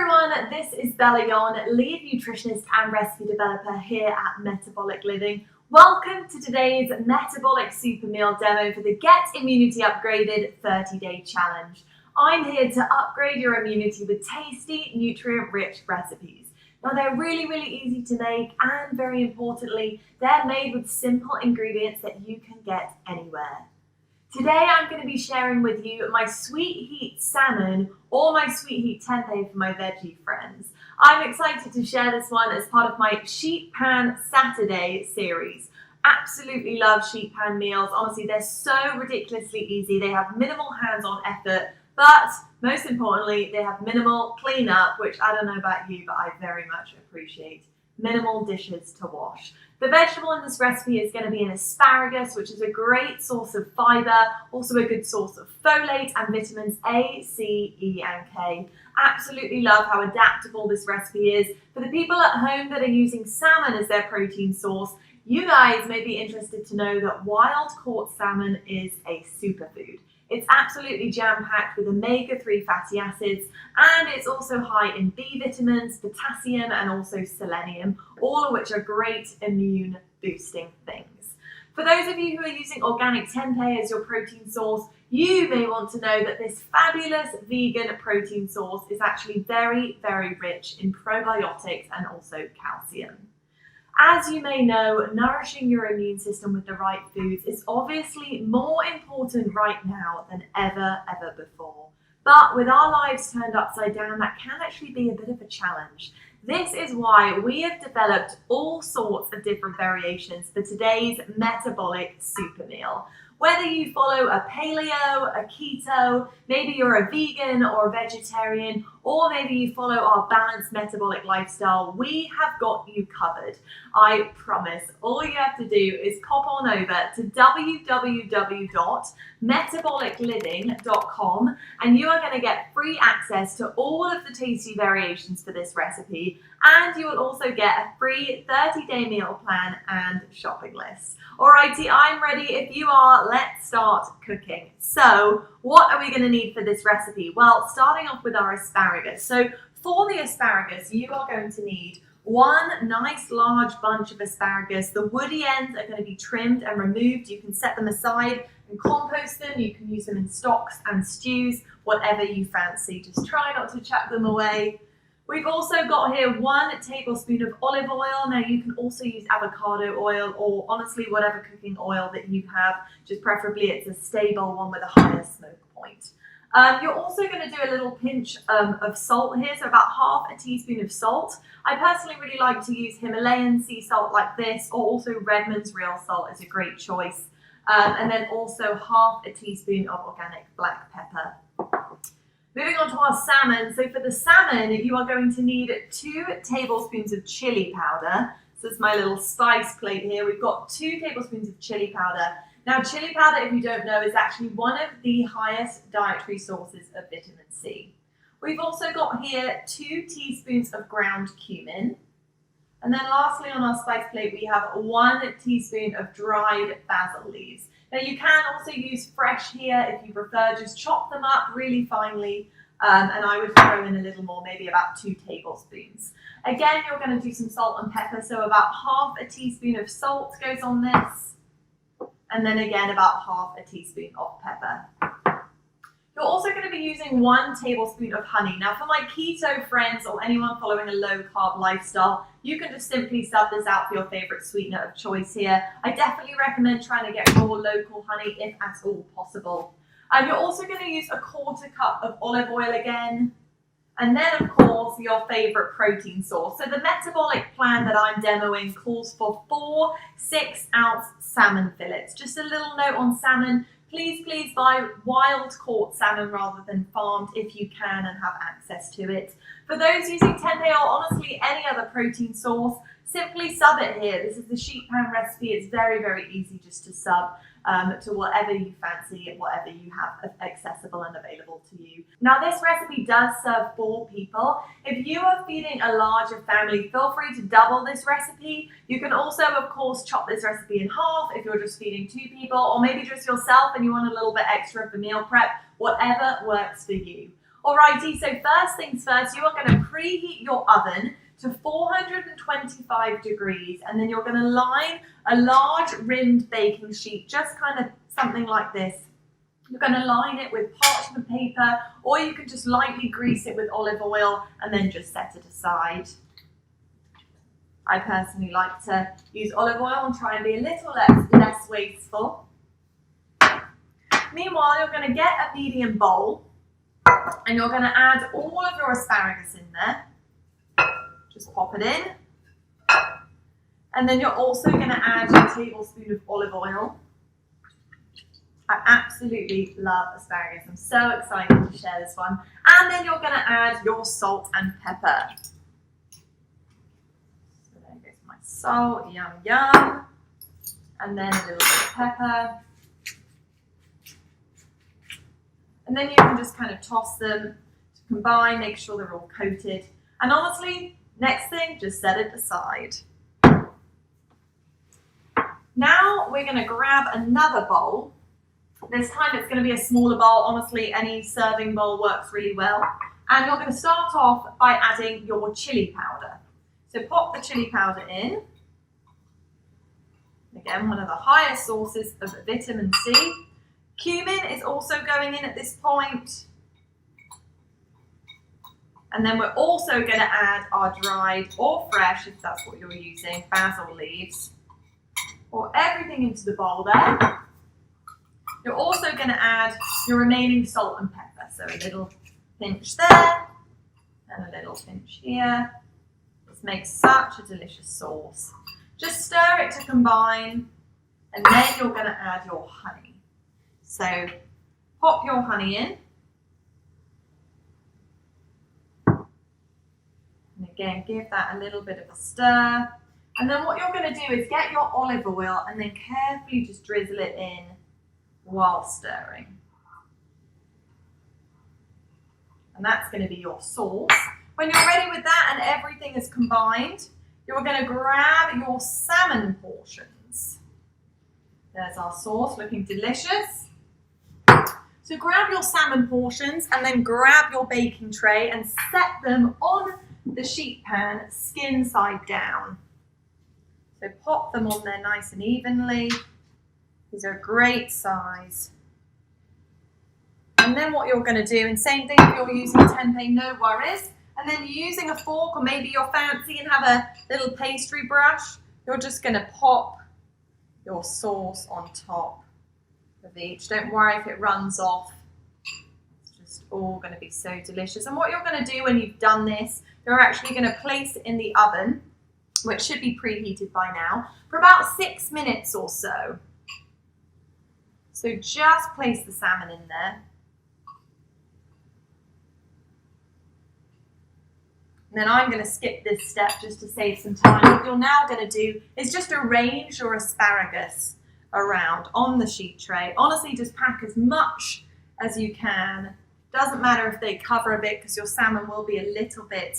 everyone, this is Bella Yon, lead nutritionist and recipe developer here at Metabolic Living. Welcome to today's Metabolic Super Meal demo for the Get Immunity Upgraded 30-Day Challenge. I'm here to upgrade your immunity with tasty, nutrient-rich recipes. Now they're really easy to make, and very importantly, they're made with simple ingredients that you can get anywhere. Today I'm going to be sharing with you my Sweet Heat Salmon or my Sweet Heat Tempeh for my veggie friends. I'm excited to share this one as part of my Sheet Pan Saturday series. Absolutely love sheet pan meals. Honestly, they're so ridiculously easy. They have minimal hands-on effort, but most importantly, they have minimal cleanup, which I don't know about you, but I very much appreciate. Minimal dishes to wash. The vegetable in this recipe is going to be an asparagus, which is a great source of fiber, also a good source of folate and vitamins A, C, E, and K. Absolutely love how adaptable this recipe is. For the people at home that are using salmon as their protein source, you guys may be interested to know that wild-caught salmon is a superfood. It's absolutely jam-packed with omega-3 fatty acids, and it's also high in B vitamins, potassium, and also selenium, all of which are great immune-boosting things. For those of you who are using organic tempeh as your protein source, you may want to know that this fabulous vegan protein source is actually very rich in probiotics and also calcium. As you may know, nourishing your immune system with the right foods is obviously more important right now than ever before. But with our lives turned upside down, that can actually be a bit of a challenge. This is why we have developed all sorts of different variations for today's metabolic super meal. Whether you follow a paleo, a keto, maybe you're a vegan or a vegetarian, or maybe you follow our balanced metabolic lifestyle, we have got you covered. I promise. All you have to do is pop on over to www.metabolicliving.com and you are going to get free access to all of the tasty variations for this recipe, and you will also get a free 30-day meal plan and shopping list. Alrighty, I'm ready. If you are, let's start cooking. So, what are we going to need for this recipe? Well, starting off with our asparagus. So, for the asparagus, you are going to need one nice large bunch of asparagus. The woody ends are going to be trimmed and removed. You can set them aside and compost them. You can use them in stocks and stews, whatever you fancy. Just try not to chuck them away. We've also got here 1 tablespoon of olive oil. Now you can also use avocado oil or honestly whatever cooking oil that you have, just preferably it's a stable one with a higher smoke point. You're also going to do a little pinch of salt here, so about half a teaspoon of salt. I personally really like to use Himalayan sea salt like this, or also Redmond's real salt is a great choice. And then also half a teaspoon of organic black pepper. Moving on to our salmon. So for the salmon, you are going to need 2 tablespoons of chili powder. So this is my little spice plate here. We've got 2 tablespoons of chili powder. Now, chili powder, if you don't know, is actually one of the highest dietary sources of vitamin C. We've also got here 2 teaspoons of ground cumin. And then lastly on our spice plate, we have 1 teaspoon of dried basil leaves. Now you can also use fresh here if you prefer, just chop them up really finely, and I would throw in a little more, maybe about 2 tablespoons. Again, you're going to do some salt and pepper, so about half a teaspoon of salt goes on this, and then again about half a teaspoon of pepper. You're also going to be using 1 tablespoon of honey. Now for my keto friends or anyone following a low carb lifestyle, you can just simply sub this out for your favorite sweetener of choice here. I definitely recommend trying to get raw local honey if at all possible. You're also going to use a 1/4 cup of olive oil again. And then of course your favorite protein source. So the metabolic plan that I'm demoing calls for 4 6-ounce salmon fillets. Just a little note on salmon. Please buy wild-caught salmon rather than farmed if you can and have access to it. For those using tempeh or honestly any other protein source, simply sub it here. This is the sheet pan recipe. It's very easy just to sub to whatever you fancy and whatever you have accessible and available to you. Now this recipe does serve 4 people. If you are feeding a larger family, feel free to double this recipe. You can also of course chop this recipe in half if you're just feeding 2 people, or maybe just yourself and you want a little bit extra for meal prep, whatever works for you. Alrighty, so first things first, you are going to preheat your oven to 425 degrees, and then you're going to line a large rimmed baking sheet, just kind of something like this. You're going to line it with parchment paper, or you can just lightly grease it with olive oil and then just set it aside. I personally like to use olive oil and try and be a little less wasteful. Meanwhile, you're going to get a medium bowl and you're going to add all of your asparagus in there. Just pop it in. And then you're also going to add a tablespoon of olive oil. I absolutely love asparagus. I'm so excited to share this one. And then you're going to add your salt and pepper. So there goes my salt, yum, yum. And then a little bit of pepper. And then you can just kind of toss them to combine, make sure they're all coated. And honestly, next thing, just set it aside. Now we're going to grab another bowl. This time it's going to be a smaller bowl. Honestly, any serving bowl works really well. And you're going to start off by adding your chili powder. So pop the chili powder in. Again, one of the highest sources of vitamin C. Cumin is also going in at this point. And then we're also going to add our dried or fresh, if that's what you're using, basil leaves. Pour everything into the bowl there. You're also going to add your remaining salt and pepper. So a little pinch there and a little pinch here. This makes such a delicious sauce. Just stir it to combine, and then you're going to add your honey. So pop your honey in. And again, give that a little bit of a stir. And then what you're going to do is get your olive oil and then carefully just drizzle it in while stirring. And that's going to be your sauce. When you're ready with that and everything is combined, you're going to grab your salmon portions. There's our sauce, looking delicious. So grab your salmon portions and then grab your baking tray and set them on the sheet pan, skin side down. So pop them on there nice and evenly. These are a great size. And then what you're going to do, and same thing if you're using tempeh, no worries. And then using a fork, or maybe you're fancy and have a little pastry brush, you're just going to pop your sauce on top of each. Don't worry if it runs off. It's just all going to be so delicious. And what you're going to do when you've done this, you're actually going to place it in the oven, which should be preheated by now, for about 6 minutes or so. So just place the salmon in there. And then I'm going to skip this step just to save some time. What you're now going to do is just arrange your asparagus around on the sheet tray. Honestly, just pack as much as you can. Doesn't matter if they cover a bit because your salmon will be a little bit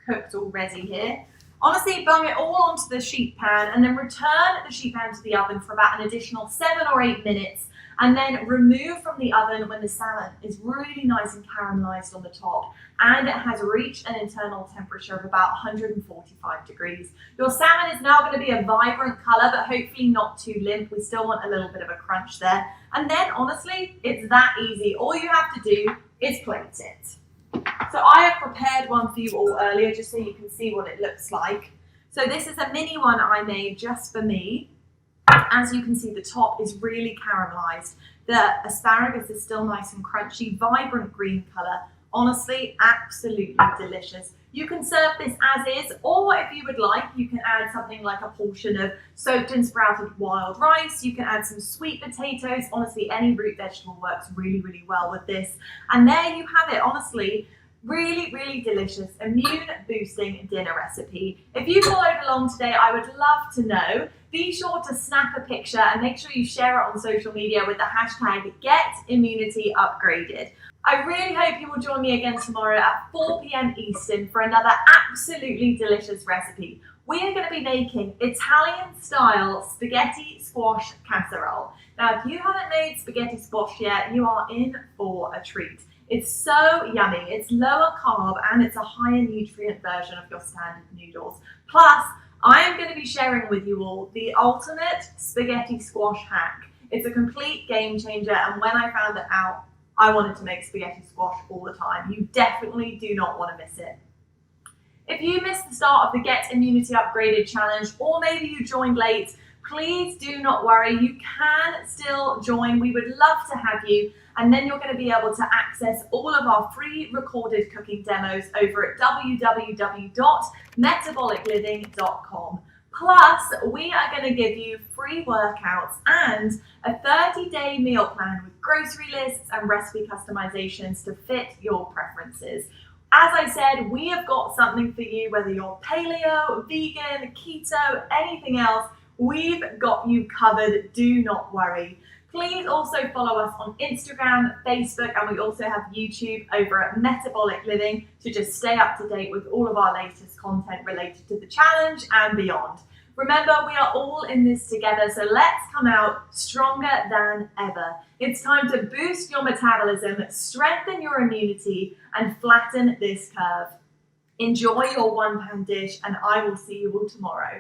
cooked already here. Honestly, bung it all onto the sheet pan and then return the sheet pan to the oven for about an additional 7 or 8 minutes. And then remove from the oven when the salmon is really nice and caramelized on the top and it has reached an internal temperature of about 145 degrees. Your salmon is now going to be a vibrant color, but hopefully not too limp. We still want a little bit of a crunch there. And then honestly, it's that easy. All you have to do is plate it. So I have prepared one for you all earlier just so you can see what it looks like. So this is a mini one I made just for me. As you can see, the top is really caramelized. The asparagus is still nice and crunchy, vibrant green color. Honestly, absolutely delicious. You can serve this as is, or if you would like, you can add something like a portion of soaked and sprouted wild rice. You can add some sweet potatoes. Honestly, any root vegetable works really, really well with this. And there you have it. Honestly, really, really delicious, immune boosting dinner recipe. If you followed along today, I would love to know. Be sure to snap a picture and make sure you share it on social media with the hashtag GetImmunityUpgraded. I really hope you will join me again tomorrow at 4 p.m. Eastern for another absolutely delicious recipe. We are going to be making Italian-style spaghetti squash casserole. Now, if you haven't made spaghetti squash yet, you are in for a treat. It's so yummy. It's lower carb and it's a higher nutrient version of your standard noodles. Plus, I am going to be sharing with you all the ultimate spaghetti squash hack. It's a complete game changer, and when I found it out, I wanted to make spaghetti squash all the time. You definitely do not want to miss it. If you missed the start of the Get Immunity Upgraded challenge, or maybe you joined late, please do not worry. You can still join. We would love to have you. And then you're going to be able to access all of our free recorded cooking demos over at www.metabolicliving.com. Plus, we are going to give you free workouts and a 30-day meal plan with grocery lists and recipe customizations to fit your preferences. As I said, we have got something for you, whether you're paleo, vegan, keto, anything else, we've got you covered. Do not worry. Please also follow us on Instagram, Facebook, and we also have YouTube over at Metabolic Living to just stay up to date with all of our latest content related to the challenge and beyond. Remember, we are all in this together, so let's come out stronger than ever. It's time to boost your metabolism, strengthen your immunity, and flatten this curve. Enjoy your one-pan dish, and I will see you all tomorrow.